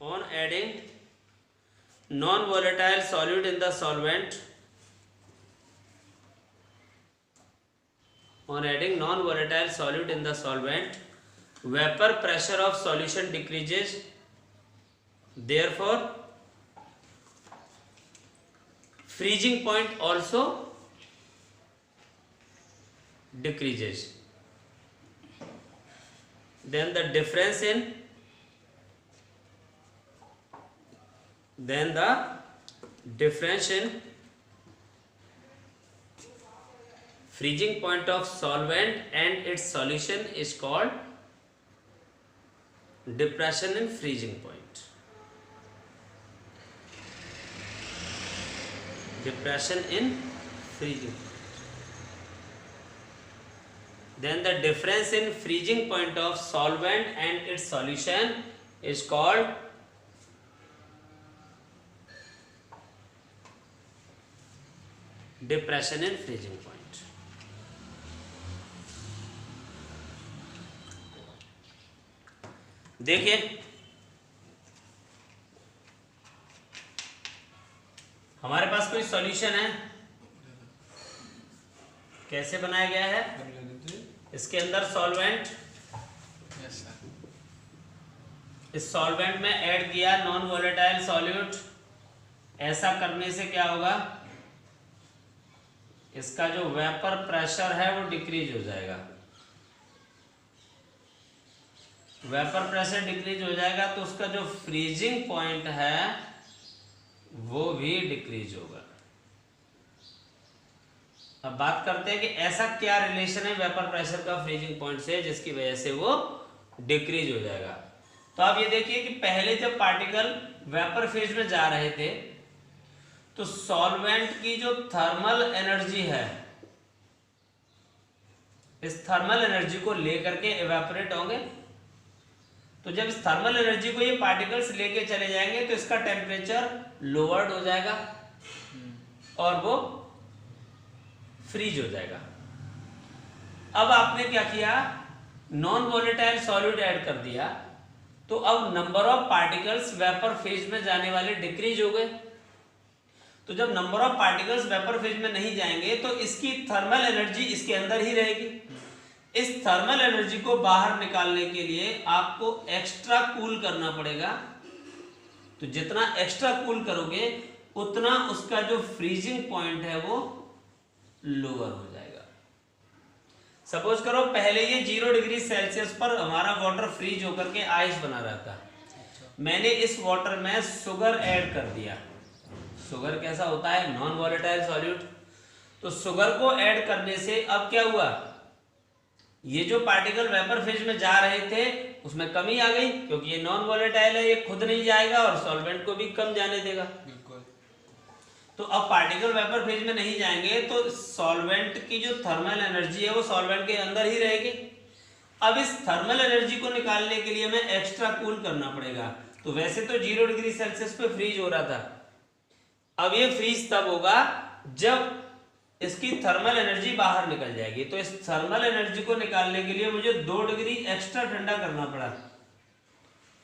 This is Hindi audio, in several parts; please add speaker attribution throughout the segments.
Speaker 1: on adding non-volatile solute in the solvent, on adding non-volatile solute in the solvent, vapor pressure of solution decreases, therefore freezing point also decreases. Then the difference in freezing point of solvent and its solution is called depression in freezing point. Depression in freezing point. Then the difference in freezing point of solvent and its solution is called depression in freezing point. देखिए हमारे पास कोई सॉल्यूशन है, कैसे बनाया गया है, इसके अंदर सॉल्वेंट, इस सॉल्वेंट में ऐड किया नॉन वोलेटाइल सॉल्यूट। ऐसा करने से क्या होगा, इसका जो वेपर प्रेशर है वो डिक्रीज हो जाएगा। वेपर प्रेशर डिक्रीज हो जाएगा तो उसका जो फ्रीजिंग पॉइंट है वो भी डिक्रीज होगा। अब बात करते हैं कि ऐसा क्या रिलेशन है वेपर प्रेशर का फ्रीजिंग पॉइंट से जिसकी वजह से वो डिक्रीज हो जाएगा। तो आप ये देखिए कि पहले जब पार्टिकल वेपर फेज में जा रहे थे तो सॉल्वेंट की जो थर्मल एनर्जी है, इस थर्मल एनर्जी को लेकर के इवेपोरेट होंगे। तो जब इस थर्मल एनर्जी को ये पार्टिकल्स लेके चले जाएंगे तो इसका टेम्परेचर लोअर्ड हो जाएगा और वो फ्रीज हो जाएगा। अब आपने क्या किया, नॉन वोलेटाइल सॉल्यूट ऐड कर दिया, तो अब number of particles vapour phase में जाने वाले डिक्रीज हो गए। तो जब number of particles vapour phase में नहीं जाएंगे तो इसकी थर्मल एनर्जी इसके अंदर ही रहेगी। इस थर्मल एनर्जी को बाहर निकालने के लिए आपको एक्स्ट्रा कूल करना पड़ेगा। तो जितना एक्स्ट्रा कूल करोगे उतना उसका जो फ्रीजिंग पॉइंट है वो लोअर हो जाएगा। सपोज करो पहले ये 0 डिग्री सेल्सियस पर हमारा वाटर फ्रीज होकर के आइस बना रहा था। मैंने इस वाटर में शुगर ऐड कर दिया। शुगर कैसा होता है, नॉन वोलेटाइल सॉल्यूट। तो शुगर को ऐड करने से अब क्या हुआ, ये जो पार्टिकल वेपर फेज में जा रहे थे उसमें कमी आ गई, क्योंकि ये नॉन वोलेटाइल है, ये खुद नहीं जाएगा और सॉल्वेंट को भी कम जाने देगा। बिल्कुल। तो अब पार्टिकल वेपर फेज में नहीं जाएंगे तो सॉल्वेंट की जो थर्मल एनर्जी है वो सॉल्वेंट के अंदर ही रहेगी। अब इस थर्मल एनर्जी को निकालने के लिए हमें एक्स्ट्रा कूल करना पड़ेगा। तो वैसे तो 0 डिग्री सेल्सियस पे फ्रीज हो रहा था, अब ये फ्रीज तब होगा जब इसकी थर्मल एनर्जी बाहर निकल जाएगी। तो इस थर्मल एनर्जी को निकालने के लिए मुझे 2 डिग्री एक्स्ट्रा ठंडा करना पड़ा।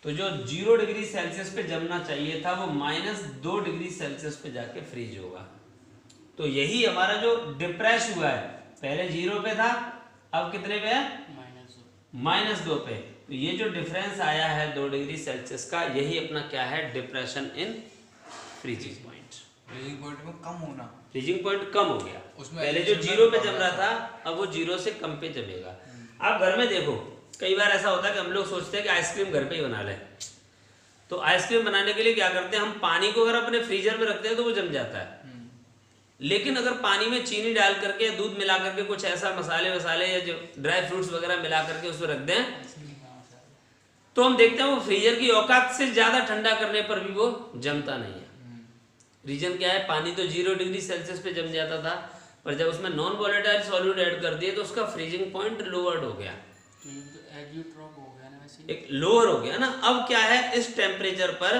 Speaker 1: तो जो 0 डिग्री सेल्सियस पे जमना चाहिए था वो -2 डिग्री सेल्सियस पे जाके फ्रीज होगा। तो यही हमारा जो डिप्रेस हुआ है, पहले 0 पे था, अब कितने पे है, -2 पे। तो ये जो डिफरेंस आया है 2 डिग्री सेल्सियस का, यही अपना क्या है, depression in freezing point.
Speaker 2: Freezing point में कम होना,
Speaker 1: फ्रीजिंग पॉइंट कम हो गया। पहले जो 0 पे जम रहा था अब वो 0 से कम पे जमेगा। आप घर में देखो, कई बार ऐसा होता है कि हम लोग सोचते हैं कि आइसक्रीम घर पे ही बना लें। तो आइसक्रीम बनाने के लिए क्या करते हैं, हम पानी को अगर अपने फ्रीजर में रखते हैं तो वो जम जाता है। लेकिन अगर पानी में चीनी डाल करके, दूध मिला करके, कुछ ऐसा मसाले वसाले या जो ड्राई फ्रूट्स वगैरह मिला करके उसमें रख दें तो हम देखते हैं वो फ्रीजर की औकात से ज्यादा ठंडा करने पर भी वो जमता नहीं है। रीजन क्या है, पानी तो 0 डिग्री सेल्सियस पे जम जाता था, पर जब उसमें नॉन वोलेटाइल सॉल्यूट ऐड कर दिए तो उसका फ्रीजिंग पॉइंट लोअर्ड हो गया, एक लोअर हो गया ना। अब क्या है, इस टेम्परेचर पर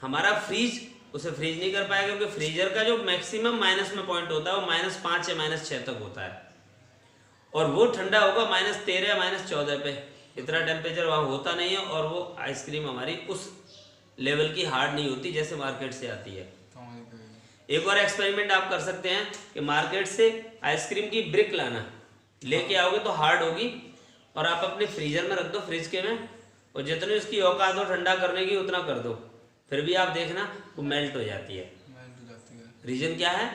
Speaker 1: हमारा फ्रीज उसे फ्रीज नहीं कर पाएगा, क्योंकि फ्रीजर का जो मैक्सिमम माइनस में पॉइंट होता है वो -5 या -6 तक होता है, और वो ठंडा होगा -13 या -14 पे। इतना टेम्परेचर वहाँ होता नहीं है और वो आइसक्रीम हमारी उस लेवल की हार्ड नहीं होती जैसे मार्केट से आती है।
Speaker 2: समझ गए।
Speaker 1: एक और एक्सपेरिमेंट आप कर सकते हैं कि मार्केट से आइसक्रीम की ब्रिक लाना, लेके आओगे तो हार्ड होगी, और आप अपने फ्रीजर में रख दो, फ्रिज के में, और जितनी उसकी औकात हो ठंडा करने की उतना कर दो, फिर भी आप देखना वो मेल्ट हो जाती है।
Speaker 2: मेल्ट हो जाती है।
Speaker 1: रीजन क्या है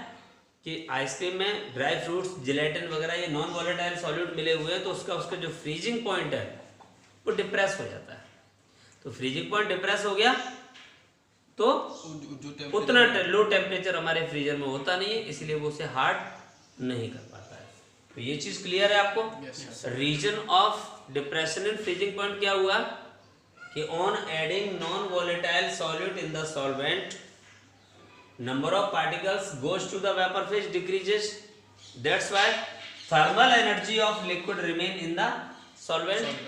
Speaker 1: कि आइसक्रीम में ड्राई फ्रूट्स, जिलेटिन वगैरह ये नॉन वॉलेटाइल सॉल्यूट मिले हुए हैं, तो उसका जो फ्रीजिंग पॉइंट है वो डिप्रेस हो जाता है। तो फ्रीजिंग पॉइंट डिप्रेस हो गया तो
Speaker 2: जो
Speaker 1: उतना लो टेम्परेचर हमारे फ्रीजर में होता नहीं है, इसलिए वो उसे हार्ड नहीं कर पाता है। तो ये चीज क्लियर है आपको। Reason of depression in freezing point क्या हुआ कि on adding non volatile solute in the solvent, number of particles goes to the vapor phase decreases. That's why thermal energy of liquid remain in the solvent.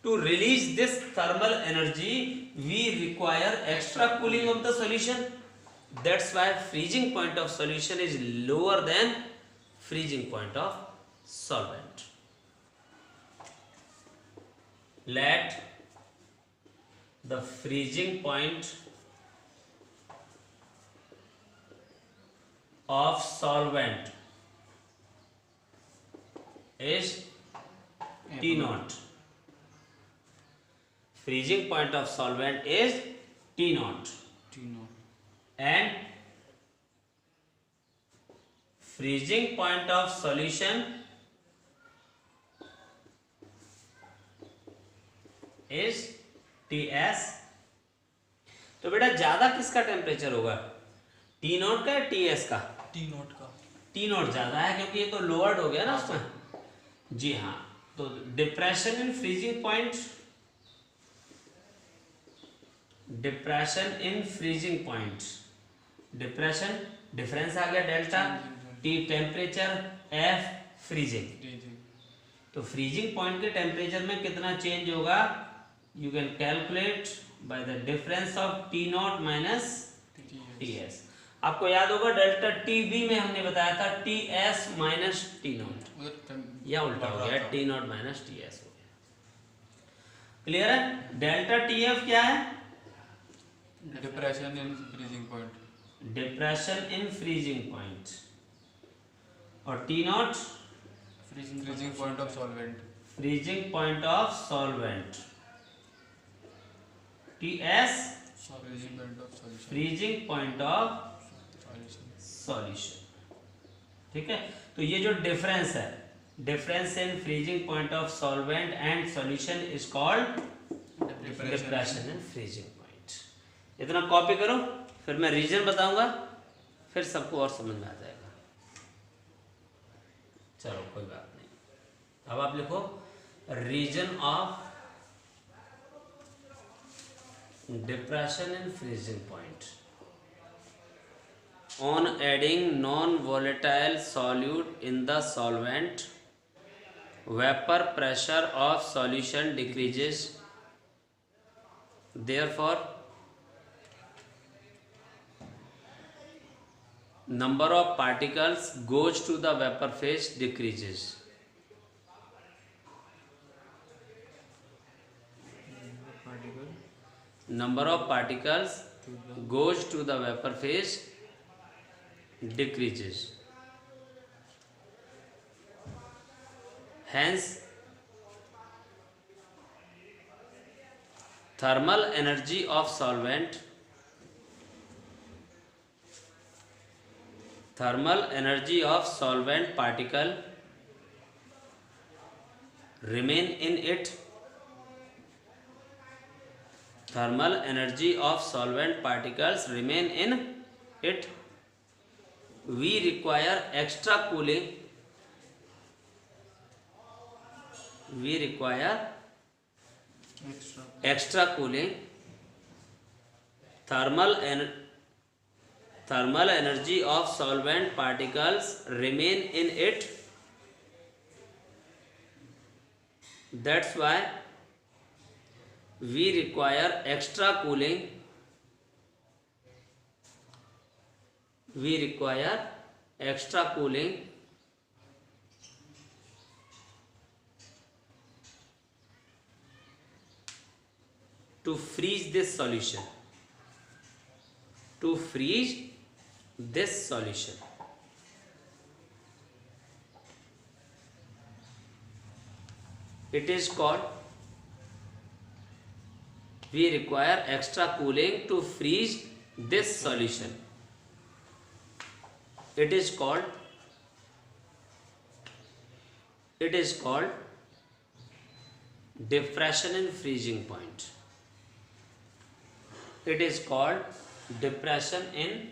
Speaker 1: To release this thermal energy we require extra cooling of the solution. That's why freezing point of solution is lower than freezing point of solvent. Let the freezing point of solvent is T naught. Freezing point of solvent is T naught, and freezing point of solution is Ts. तो बेटा ज्यादा किसका टेम्परेचर होगा, टी नॉट का या टी एस का?
Speaker 2: टी नॉट का।
Speaker 1: टी नॉट ज्यादा है क्योंकि ये तो लोअर्ड हो गया ना उसमें। जी हाँ, तो depression in freezing point, depression in freezing point, depression difference आ गया delta, T temperature, F freezing. तो फ्रीजिंग पॉइंट के टेम्परेचर में कितना चेंज होगा, you can calculate by the difference of T naught minus T S. आपको याद होगा डेल्टा टी बी में हमने बताया था T S minus T naught, या उल्टा हो गया, T naught minus T S हो गया। क्लियर है? डेल्टा टी एफ क्या है?
Speaker 2: Depression in freezing point,
Speaker 1: depression in freezing point, और T naught
Speaker 2: freezing point of solvent,
Speaker 1: freezing point of solvent, T S
Speaker 2: freezing point of solution,
Speaker 1: freezing point of solution. ठीक है, तो ये जो डिफरेंस है, difference in freezing point of solvent and solution is called depression in freezing point. इतना कॉपी करो, फिर मैं रीजन बताऊंगा, फिर सबको और समझ में आ जाएगा। चलो कोई बात नहीं, अब आप लिखो reason of depression in freezing point on adding non-volatile solute in the solvent, vapor pressure of solution decreases, therefore number of particles goes to the vapor phase decreases. Number of particles goes to the vapor phase decreases. Hence, thermal energy of solvent, thermal energy of solvent particle remain in it. Thermal energy of solvent particles remain in it. We require extra cooling. We require extra cooling. Thermal energy of solvent particles remain in it. That's why we require extra cooling. We require extra cooling to freeze this solution. To freeze this solution. It is called, we require extra cooling to freeze this solution. It is called depression in freezing point. It is called depression in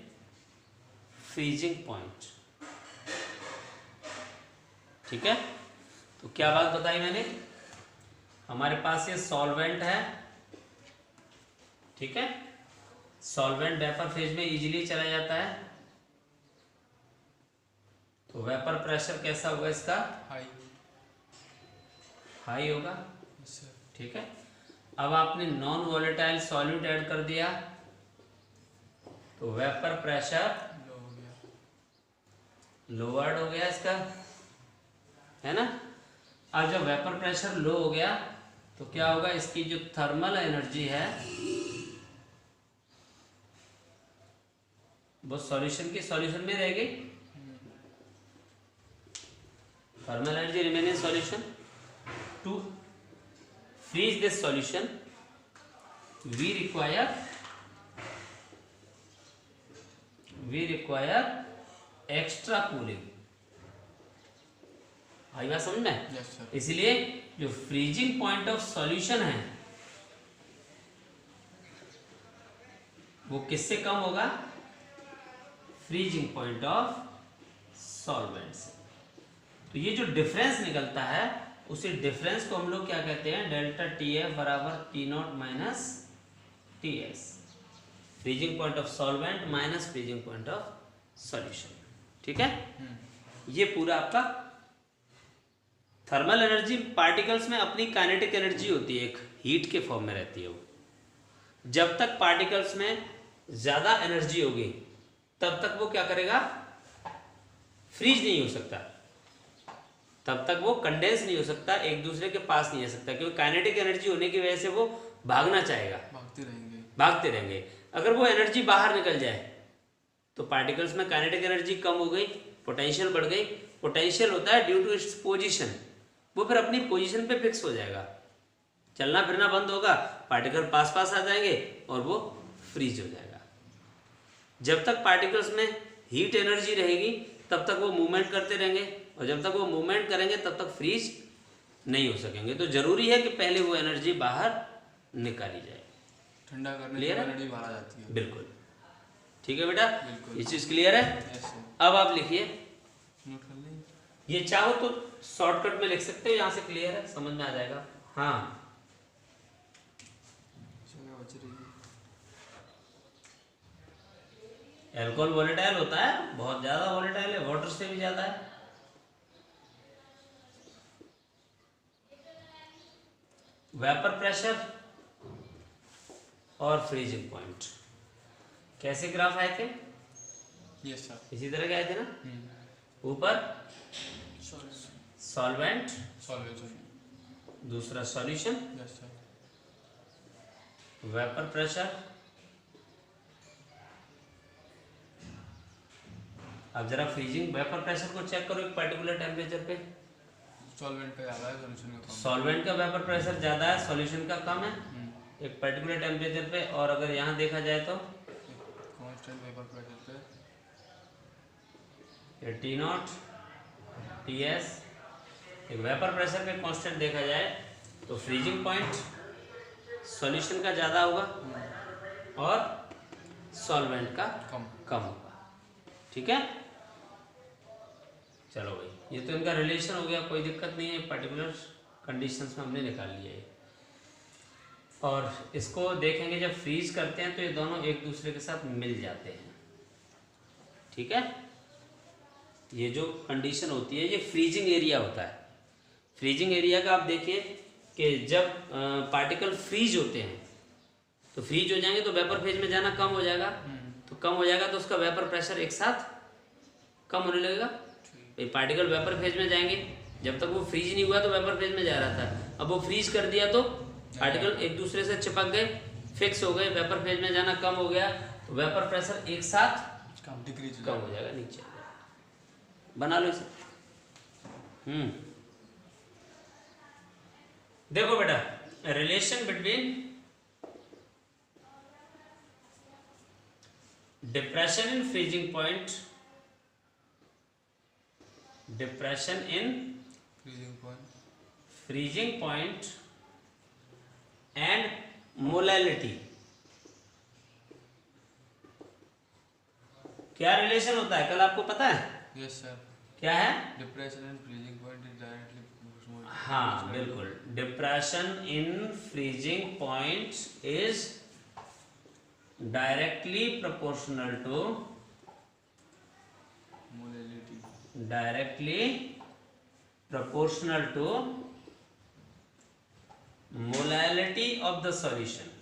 Speaker 1: freezing point. ठीक है, तो क्या बात बताई मैंने, हमारे पास ये सॉल्वेंट है, ठीक है, सॉल्वेंट वेपर फेज में इजीली चला जाता है, तो वेपर प्रेशर कैसा होगा इसका, हाई होगा, ठीक है। अब आपने नॉन वोलेटाइल सॉल्यूट ऐड कर दिया तो वेपर प्रेशर लोअर्ड हो गया इसका, है ना। अब जब वेपर प्रेशर लो हो गया तो क्या होगा, इसकी जो थर्मल एनर्जी है वो सॉल्यूशन में रहेगी, thermal energy remain in solution. To freeze this solution we require extra cooling। आई बात समझ में?
Speaker 2: yes, sir।
Speaker 1: इसलिए जो फ्रीजिंग पॉइंट ऑफ सॉल्यूशन है वो किससे कम होगा, फ्रीजिंग पॉइंट ऑफ सॉल्वेंट से। तो ये जो डिफरेंस निकलता है उसी डिफरेंस को हम लोग क्या कहते हैं, डेल्टा TF बराबर T0 minus TS, freezing point of solvent minus freezing point of solution, ठीक है। ये पूरा आपका थर्मल एनर्जी पार्टिकल्स में अपनी काइनेटिक एनर्जी होती है, एक हीट के फॉर्म में रहती है वो। जब तक पार्टिकल्स में ज्यादा एनर्जी होगी तब तक वो क्या करेगा, फ्रीज नहीं हो सकता, तब तक वो कंडेंस नहीं हो सकता, एक दूसरे के पास नहीं आ सकता, क्योंकि काइनेटिक एनर्जी होने की वजह से वो भागना चाहेगा, भागते रहेंगे। अगर वो एनर्जी बाहर निकल जाए तो पार्टिकल्स में काइनेटिक एनर्जी कम हो गई, पोटेंशियल बढ़ गई। पोटेंशियल होता है ड्यू टू इट्स पोजीशन, वो फिर अपनी पोजीशन पे फिक्स हो जाएगा, चलना फिरना बंद होगा, पार्टिकल पास आ जाएंगे और वो फ्रीज हो जाएगा। जब तक पार्टिकल्स में हीट एनर्जी रहेगी तब तक वो मूवमेंट करते रहेंगे, और जब तक वो मूवमेंट करेंगे तब तक फ्रीज नहीं हो सकेंगे। तो जरूरी है कि पहले वो एनर्जी बाहर निकाली जाए,
Speaker 2: ठंडा करने से एनर्जी बाहर आ जाती है।
Speaker 1: बिल्कुल ठीक है बेटा, ये चीज क्लियर है।
Speaker 2: yes,
Speaker 1: अब आप लिखिए,
Speaker 2: नोट कर लें,
Speaker 1: ये चाहो तो शॉर्टकट में लिख सकते हो, यहाँ से क्लियर है, समझ में आ जाएगा। हाँ
Speaker 2: बच रही है।
Speaker 1: एल्कोहल वोलेटाइल होता है, बहुत ज्यादा वोलेटाइल है, वाटर से भी ज्यादा है। वेपर प्रेशर और फ्रीजिंग पॉइंट कैसे ग्राफ आए थे,
Speaker 2: यस सर,
Speaker 1: इसी तरह के आए थे ना। ऊपर सॉल्वेंट,
Speaker 2: सॉल्यूशन,
Speaker 1: दूसरा solution,
Speaker 2: yes sir,
Speaker 1: vapour pressure. अब जरा फ्रीजिंग वेपर प्रेशर को चेक करो एक पर्टिकुलर टेम्परेचर पे।
Speaker 2: सॉल्वेंट का ज़्यादा है, सॉल्यूशन का कम।
Speaker 1: सॉल्वेंट का वेपर प्रेशर ज़्यादा है, सॉल्यूशन का कम है एक पर्टिकुलर टेम्परेचर पे। और अगर यहाँ देखा जाए तो
Speaker 2: कांस्टेंट वेपर प्रेशर पे
Speaker 1: T0 TS, एक वेपर प्रेशर पे कांस्टेंट देखा जाए तो फ्रीजिंग पॉइंट सॉल्यूशन का ज़्यादा होगा और सॉल्वेंट का कम होगा, ठीक है। चलो भाई, ये तो इनका रिलेशन हो गया, कोई दिक्कत नहीं है, पर्टिकुलर कंडीशंस में हमने निकाल लिया है। और इसको देखेंगे जब फ्रीज करते हैं तो ये दोनों एक दूसरे के साथ मिल जाते हैं, ठीक है। ये जो कंडीशन होती है ये फ्रीजिंग एरिया होता है। फ्रीजिंग एरिया का आप देखिए कि जब पार्टिकल फ्रीज होते हैं तो फ्रीज हो जाएंगे तो वेपर फेज में जाना कम हो जाएगा, तो कम हो जाएगा तो उसका वेपर प्रेशर एक साथ कम होने लगेगा। पार्टिकल वेपर फेज में जाएंगे, जब तक वो फ्रीज नहीं हुआ तो वेपर फेज में जा रहा था, अब वो फ्रीज कर दिया तो पार्टिकल एक दूसरे से चिपक गए, फिक्स हो गए, वेपर फेज में जाना कम हो गया, तो वेपर प्रेशर एक साथ
Speaker 2: डिक्रीज
Speaker 1: कम हो जाएगा, नीचे बना लो इसे। देखो बेटा, relation between depression in freezing point, depression in freezing point and molality, क्या रिलेशन होता है कल आपको पता है?
Speaker 2: Yes sir.
Speaker 1: क्या है?
Speaker 2: Depression and freezing point is directly proportional.
Speaker 1: हाँ बिल्कुल, depression in freezing point is directly proportional to
Speaker 2: molality,
Speaker 1: directly proportional to molality of the solution.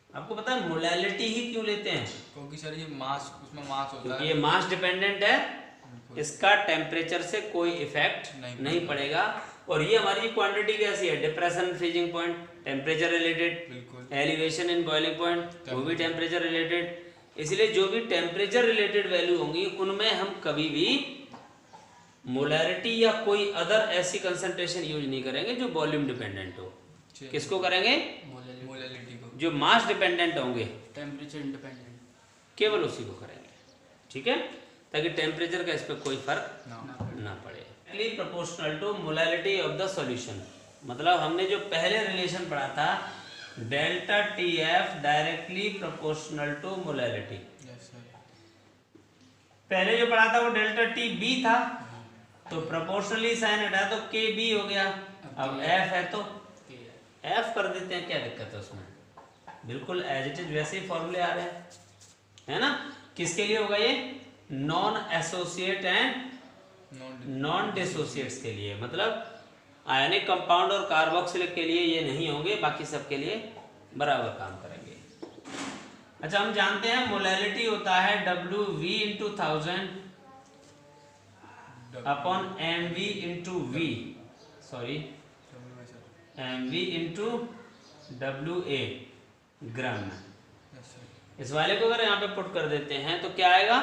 Speaker 1: आपको पता है मोलैलिटी ही क्यों लेते हैं?
Speaker 2: क्योंकि सर ये मास, उसमें मास होता
Speaker 1: क्योंकि
Speaker 2: है,
Speaker 1: ये मास डिपेंडेंट है, इसका टेम्परेचर से कोई इफेक्ट नहीं पड़ेगा। और ये हमारी क्वांटिटी कैसी है? Depression freezing point temperature related,
Speaker 2: बिल्कुल।
Speaker 1: एलिवेशन इन बॉइलिंग पॉइंट वो भी टेम्परेचर रिलेटेड। इसलिए जो भी टेम्परेचर रिलेटेड वैल्यू होंगी उनमें हम कभी भी मोलैरिटी या कोई अदर ऐसी कंसंट्रेशन यूज नहीं करेंगे जो वॉल्यूम डिपेंडेंट हो। किसको करेंगे?
Speaker 2: मोलैलिटी को।
Speaker 1: जो मास डिपेंडेंट होंगे,
Speaker 2: टेम्परेचर इंडिपेंडेंट,
Speaker 1: केवल उसी को करेंगे, ठीक है, ताकि टेम्परेचर का इस पर कोई फर्क ना पड़े। Proportional to molality of the solution, मतलब हमने जो पहले रिलेशन पढ़ा था delta T F directly proportional to molality,
Speaker 2: yes sir.
Speaker 1: पहले जो पढ़ा था वो डेल्टा टी बी था, तो प्रोपोर्शनली साइन हटा तो के बी हो गया। अब एफ है तो एफ कर देते हैं, क्या दिक्कत है उसमें? बिल्कुल एज इट इज वैसे ही फॉर्मूले आ रहे हैं, है ना। किसके लिए होगा ये? Non associate and non dissociates के लिए, मतलब आयनिक कंपाउंड और कार्बोक्सिलिक के लिए ये नहीं होंगे, बाकी सब के लिए बराबर काम करेंगे। अच्छा, हम जानते हैं मोलैलिटी होता है W V into 1000 upon M V into V, sorry M V into W A gram में। इस वाले को अगर यहाँ पे पुट कर देते हैं तो क्या आएगा?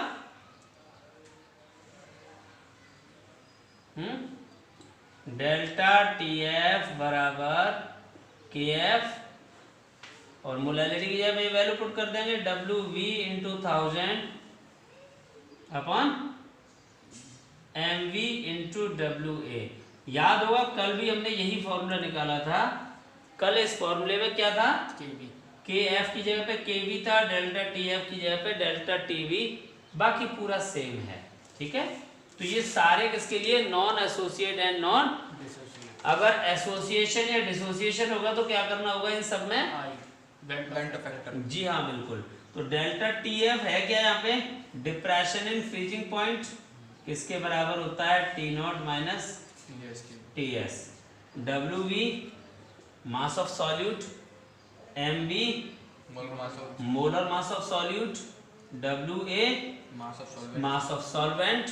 Speaker 1: डेल्टा टी एफ बराबर के एफ और मोलैलिटी की जगह पे वैल्यू पुट कर देंगे W V into 1000 upon M V into W A. याद होगा कल भी हमने यही फॉर्मूला निकाला था। कल इस फॉर्मूले में क्या था? के एफ की जगह पे के वी था, डेल्टा टी एफ की जगह पे डेल्टा टी वी, बाकी पूरा सेम है, ठीक है। तो ये सारे किसके लिए? Non associate and non dissociate. अगर एसोसिएशन या डिसोसिएशन होगा तो क्या करना होगा इन सब में?
Speaker 2: Went factor.
Speaker 1: जी हाँ बिल्कुल। तो डेल्टा टी एफ है क्या यहाँ पे? डिप्रेशन इन फ्रीजिंग पॉइंट, किसके बराबर होता है? T naught minus T S. W V mass of solute, M B molar mass of solute, W A mass of solvent,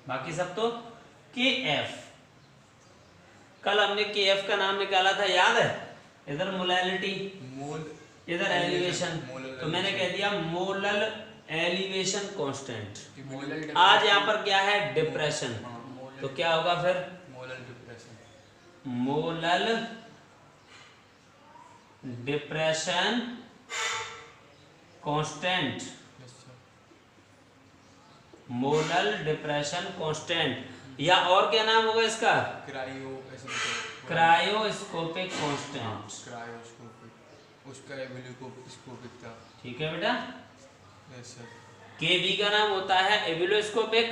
Speaker 1: बाकी सब तो के एफ। कल हमने के एफ का नाम निकाला था, याद है? इधर मोलैलिटी, इधर एलिवेशन, तो मैंने कह दिया मोलल एलिवेशन कांस्टेंट। आज यहाँ पर क्या है? डिप्रेशन, तो क्या होगा फिर? Molal depression constant, molal depression constant, या और क्या नाम होगा इसका? Cryoscopic constant.
Speaker 2: उसका एबिलियोस्कोपिक था,
Speaker 1: ठीक है बेटा।
Speaker 2: Yes sir.
Speaker 1: के बी का नाम होता है एबिलियोस्कोपिक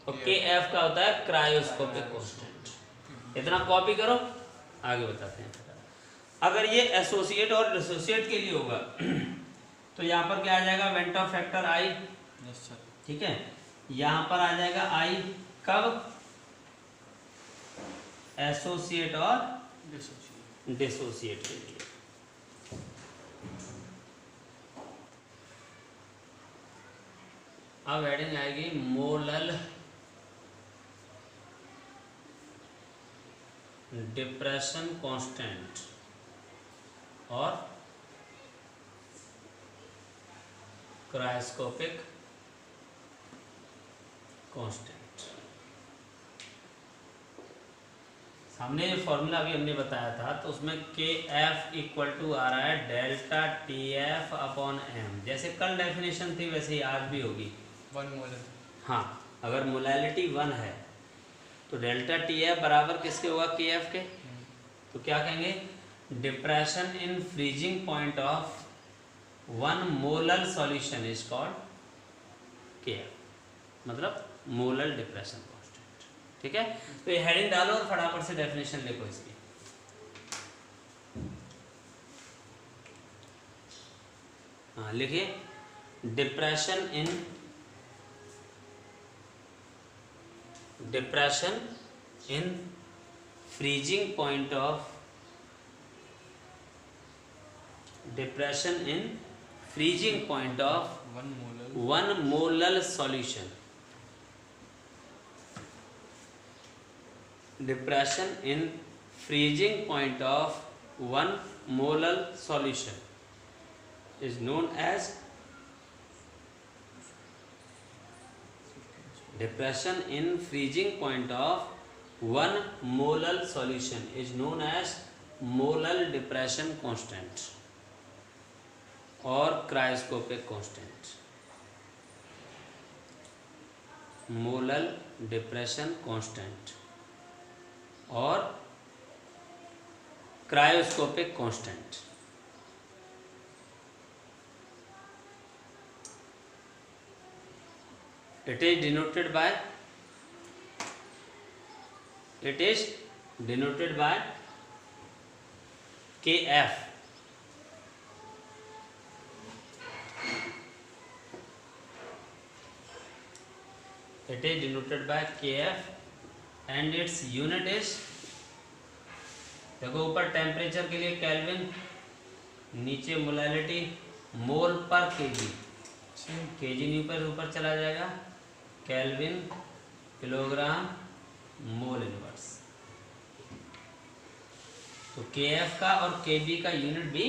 Speaker 1: और के एफ का होता है क्रायोस्कोपिक कांस्टेंट। इतना कॉपी करो, आगे बताते हैं। अगर ये एसोसिएट और डिसोसिएट के लिए होगा तो यहाँ पर क्या आ जाएगा? Vento factor I,
Speaker 2: yes sir.
Speaker 1: ठीक है। यहाँ पर आ जाएगा आई कब? एसोसिएट और डिसोसिएट के लिए। अब हेडिंग आएगी मोलल डिप्रेशन कांस्टेंट और क्रायोस्कोपिक कांस्टेंट। हमने जो फॉर्मूला अभी हमने बताया था तो उसमें के एफ इक्वल टू आ रहा है delta T F upon M. जैसे कल डेफिनेशन थी वैसे ही आज भी होगी।
Speaker 2: 1 मोलर।
Speaker 1: हाँ, अगर मोलैलिटी 1 है तो डेल्टा टी एफ बराबर किसके हुआ, के एफ के। तो क्या कहेंगे, depression in freezing point of 1 molar solution is called के एफ, मतलब मोलर डिप्रेशन कांस्टेंट। ठीक है, तो ये हेडिंग डालो और फटाफट से डेफिनेशन लिखो इसकी। हाँ लिखिए, depression in freezing point of one molar solution. Depression in freezing point of 1 molar solution is known as depression in freezing point of 1 molar solution is known as molar depression constant और cryoscopic constant। molar depression constant और cryoscopic constant। It is denoted by KF। It is denoted by KF and its unit is, देखो ऊपर टेम्परेचर के लिए केल्विन, नीचे मोलैलिटी मोल पर केजी, केजी ऊपर चला जाएगा, केल्विन किलोग्राम मोल इनवर्स। तो केएफ का और केबी का यूनिट भी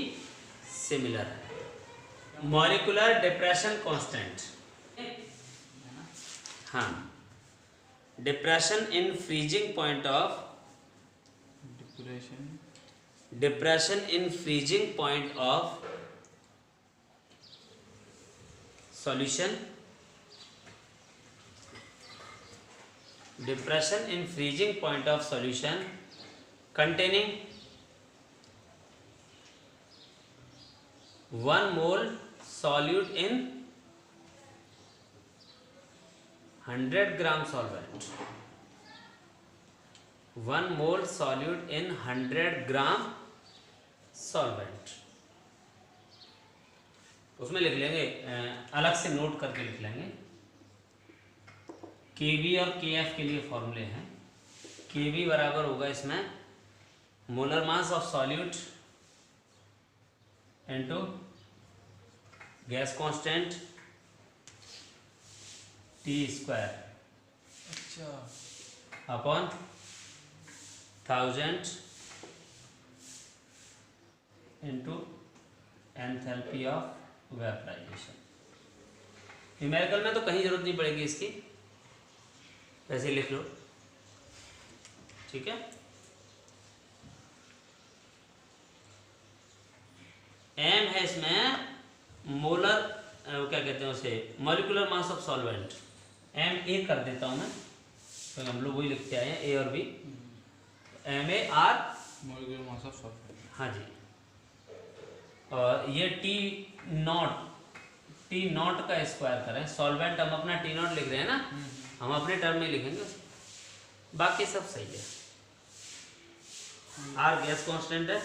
Speaker 1: सिमिलर है। मॉलिक्यूलर डिप्रेशन कांस्टेंट, हाँ, depression in freezing point of depression in freezing point of solution, depression in freezing point of solution containing 1 mole solute in 100 gram solvent, 1 mole solute in 100 gram solvent। उसमें लिख लेंगे, अलग से नोट करके लिख लेंगे। Kb और Kf के लिए फॉर्मूले हैं। Kb बराबर होगा इसमें molar mass of solute into gas constant T² upon 1000 into enthalpy of vaporisation. Numerical में तो कहीं जरूरत नहीं पड़ेगी इसकी, वैसे लिख लो। ठीक है, एम है इसमें मोलर, क्या कहते हैं उसे, molecular mass of solvent. M A कर देता हूं मैं, तो हम लोग वही लिखते आए हैं, ए और B. M A are
Speaker 2: molecular mass of solvent,
Speaker 1: हाँ जी। और ये टी नॉट का स्क्वायर करें, सॉल्वेंट हम अपना टी नॉट लिख रहे हैं ना, हम अपने टर्म में लिखेंगे, बाकी सब सही है। आर गैस कांस्टेंट है,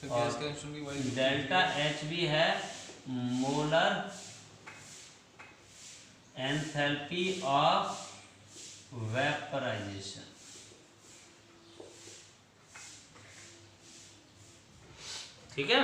Speaker 2: तो गैस कांस्टेंट की वैल्यू
Speaker 1: डेल्टा एच भी है मोलर एंथैल्पी ऑफ वेपराइजेशन। ठीक है,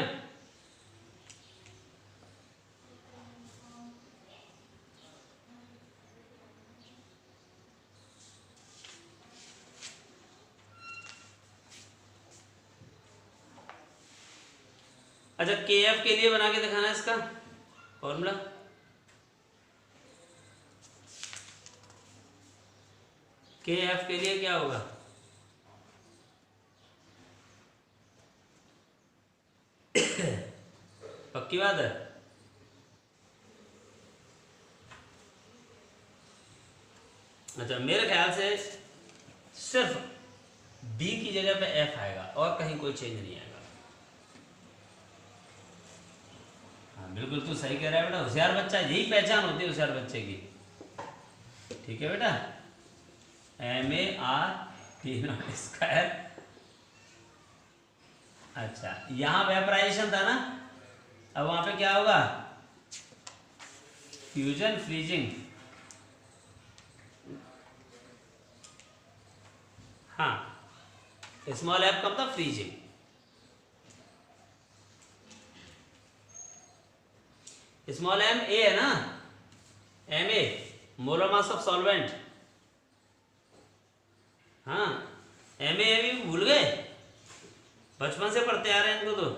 Speaker 1: अच्छा के एफ के लिए बना के दिखाना है इसका फॉर्मूला। के एफ के लिए क्या होगा? पक्की बात है। अच्छा मेरे ख्याल से सिर्फ बी की जगह पे एफ आएगा और कहीं कोई चेंज नहीं आएगा। हाँ बिल्कुल तू सही कह रहा है बेटा, होशियार बच्चा, यही पहचान होती है होशियार बच्चे की। ठीक है बेटा, MAR T0²। अच्छा यहाँ वेपराइजेशन था ना, अब वहां पे क्या होगा? Fusion freezing. हाँ स्मॉल एफ कब था? फ्रीजिंग। स्मॉल एम ए है ना, MA molar mass of solvent. हाँ MA भी भूल गए, बचपन से पढ़ते आ रहे हैं इनको तो।